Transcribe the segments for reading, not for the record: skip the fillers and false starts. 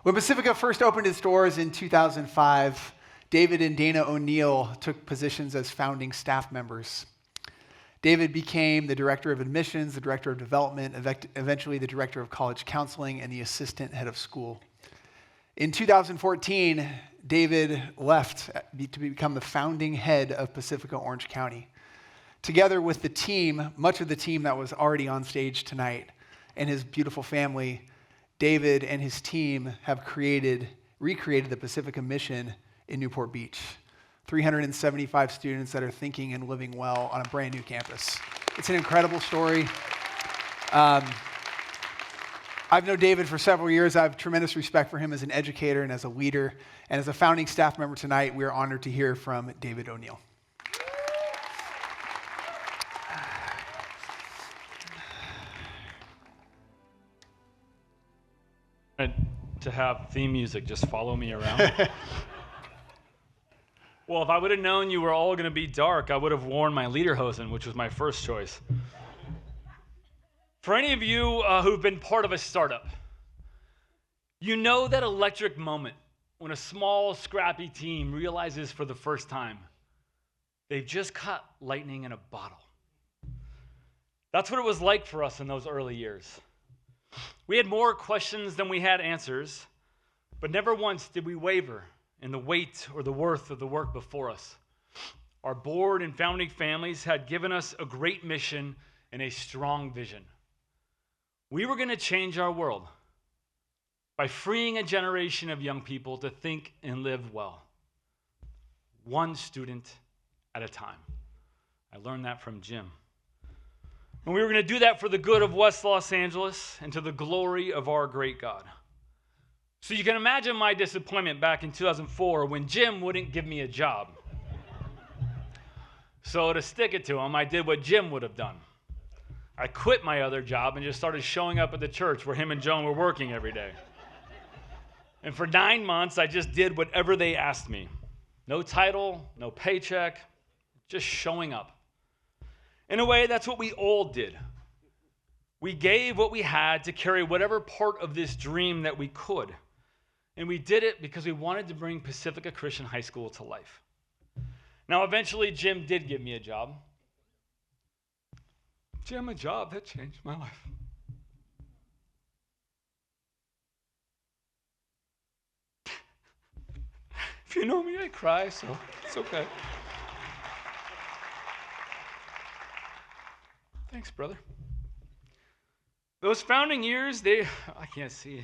When Pacifica first opened its doors in 2005, David and Dana O'Neill took positions as founding staff members. David became the director of admissions, the director of development, eventually the director of college counseling, and the assistant head of school. In 2014, David left to become the founding head of Pacifica Orange County. Together with the team, much of the team that was already on stage tonight, and his beautiful family, David and his team have recreated the Pacifica mission in Newport Beach. 375 students that are thinking and living well on a brand new campus. It's an incredible story. I've known David for several years. I have tremendous respect for him as an educator and as a leader. And as a founding staff member tonight, we are honored to hear from David O'Neill. To have theme music just follow me around. Well, if I would have known you were all going to be dark, I would have worn my lederhosen, which was my first choice. For any of you who've been part of a startup, you know that electric moment when a small, scrappy team realizes for the first time they've just caught lightning in a bottle. That's what it was like for us in those early years. We had more questions than we had answers, but never once did we waver in the weight or the worth of the work before us. Our board and founding families had given us a great mission and a strong vision. We were going to change our world by freeing a generation of young people to think and live well, one student at a time. I learned that from Jim. And we were going to do that for the good of West Los Angeles and to the glory of our great God. So you can imagine my disappointment back in 2004 when Jim wouldn't give me a job. So to stick it to him, I did what Jim would have done. I quit my other job and just started showing up at the church where him and Joan were working every day. And for 9 months, I just did whatever they asked me. No title, no paycheck, just showing up. In a way, that's what we all did. We gave what we had to carry whatever part of this dream that we could. And we did it because we wanted to bring Pacifica Christian High School to life. Now, eventually, Jim did give me a job. Jim, a job that changed my life. If you know me, I cry, so it's okay. Thanks, brother. Those founding years, I can't see.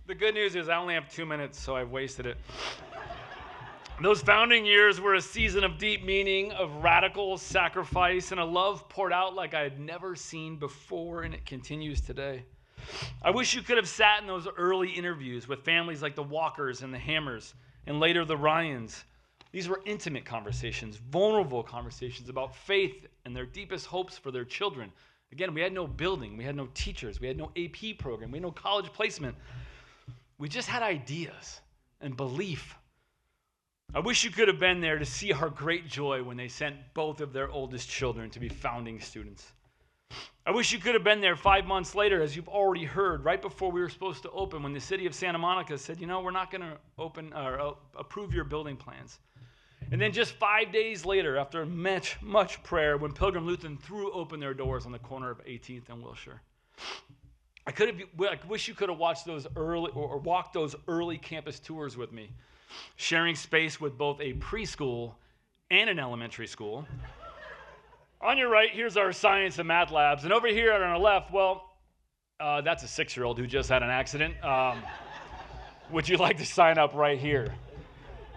The good news is I only have 2 minutes, so I've wasted it. Those founding years were a season of deep meaning, of radical sacrifice, and a love poured out like I had never seen before, and it continues today. I wish you could have sat in those early interviews with families like the Walkers and the Hammers, and later the Ryans. These were intimate conversations, vulnerable conversations about faith and their deepest hopes for their children. Again, we had no building, we had no teachers, we had no AP program, we had no college placement. We just had ideas and belief. I wish you could have been there to see our great joy when they sent both of their oldest children to be founding students. I wish you could have been there 5 months later, as you've already heard, right before we were supposed to open, when the city of Santa Monica said, we're not going to open or approve your building plans. And then just 5 days later, after much prayer, when Pilgrim Lutheran threw open their doors on the corner of 18th and Wilshire. I wish you could have watched those early or walked those early campus tours with me, sharing space with both a preschool and an elementary school. On your right, here's our science and math labs. And over here on our left, that's a 6-year-old who just had an accident. Would you like to sign up right here?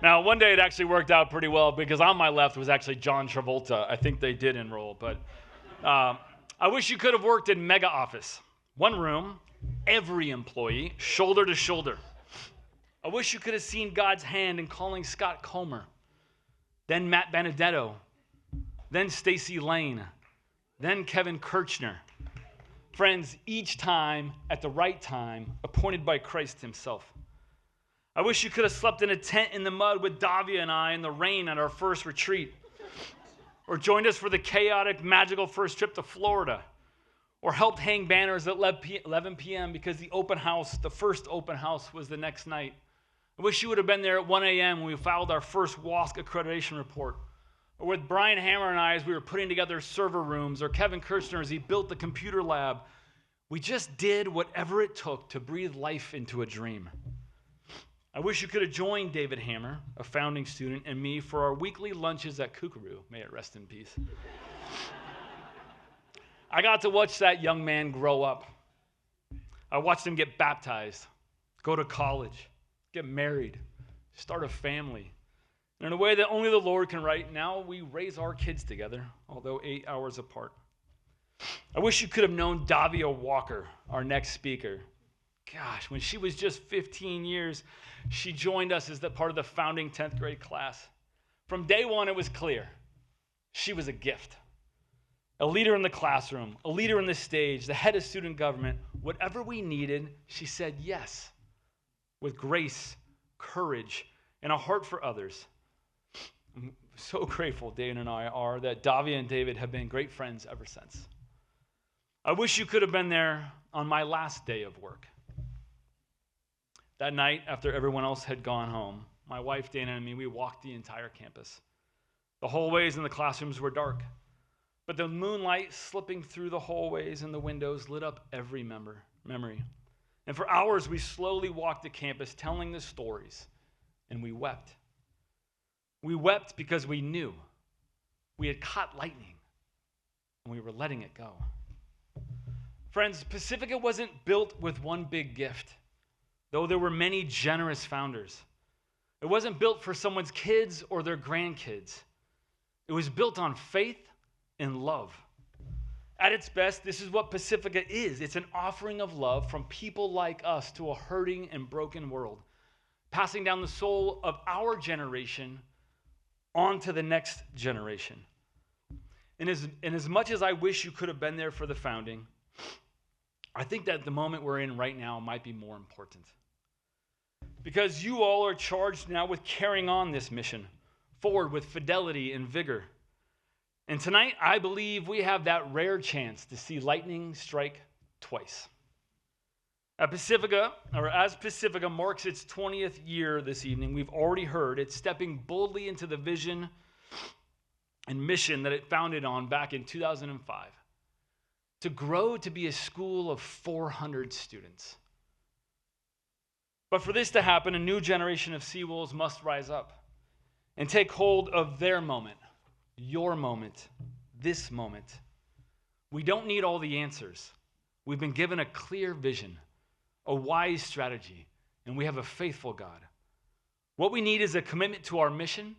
Now, one day it actually worked out pretty well because on my left was actually John Travolta. I think they did enroll, but I wish you could have worked in mega office. One room, every employee, shoulder to shoulder. I wish you could have seen God's hand in calling Scott Comer, then Matt Benedetto, then Stacy Lane, then Kevin Kirchner. Friends, each time at the right time, appointed by Christ himself. I wish you could have slept in a tent in the mud with Davia and I in the rain at our first retreat, or joined us for the chaotic, magical first trip to Florida, or helped hang banners at 11 p.m. because the first open house was the next night. I wish you would have been there at 1 a.m. when we filed our first WASC accreditation report. Or with Brian Hammer and I as we were putting together server rooms, or Kevin Kirchner as he built the computer lab. We just did whatever it took to breathe life into a dream. I wish you could have joined David Hammer, a founding student, and me for our weekly lunches at Kookaroo. May it rest in peace. I got to watch that young man grow up. I watched him get baptized, go to college, get married, start a family. And in a way that only the Lord can write, now we raise our kids together, although 8 hours apart. I wish you could have known Davia Walker, our next speaker. Gosh, when she was just 15 years, she joined us as part of the founding 10th grade class. From day one, it was clear. She was a gift. A leader in the classroom, a leader on the stage, the head of student government. Whatever we needed, she said yes, with grace, courage, and a heart for others. I'm so grateful, David and I are, that Davia and David have been great friends ever since. I wish you could have been there on my last day of work. That night, after everyone else had gone home, my wife, Dana, and me, we walked the entire campus. The hallways and the classrooms were dark, but the moonlight slipping through the hallways and the windows lit up every memory. And for hours, we slowly walked the campus telling the stories, and we wept. We wept because we knew we had caught lightning, and we were letting it go. Friends, Pacifica wasn't built with one big gift, though there were many generous founders. It wasn't built for someone's kids or their grandkids. It was built on faith and love. At its best, this is what Pacifica is. It's an offering of love from people like us to a hurting and broken world, passing down the soul of our generation on to the next generation. And as much as I wish you could have been there for the founding, I think that the moment we're in right now might be more important. Because you all are charged now with carrying on this mission forward with fidelity and vigor. And tonight, I believe we have that rare chance to see lightning strike twice. As Pacifica marks its 20th year this evening, we've already heard it's stepping boldly into the vision and mission that it founded on back in 2005. To grow to be a school of 400 students. But for this to happen, a new generation of Seawolves must rise up and take hold of their moment, your moment, this moment. We don't need all the answers. We've been given a clear vision, a wise strategy, and we have a faithful God. What we need is a commitment to our mission,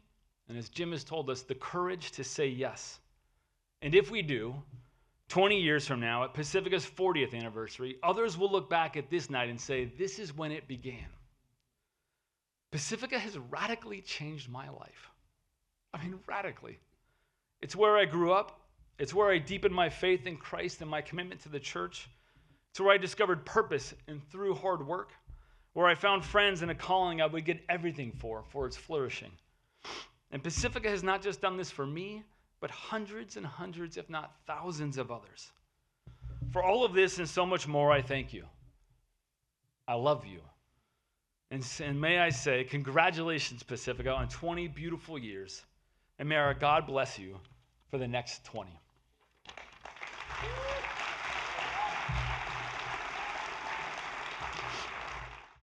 and as Jim has told us, the courage to say yes. And if we do, 20 years from now, at Pacifica's 40th anniversary, others will look back at this night and say, this is when it began. Pacifica has radically changed my life. I mean, radically. It's where I grew up. It's where I deepened my faith in Christ and my commitment to the church. It's where I discovered purpose and through hard work, where I found friends and a calling I would get everything for its flourishing. And Pacifica has not just done this for me, but hundreds and hundreds, if not thousands of others. For all of this and so much more, I thank you. I love you. And may I say, congratulations, Pacifica, on 20 beautiful years. And may our God bless you for the next 20.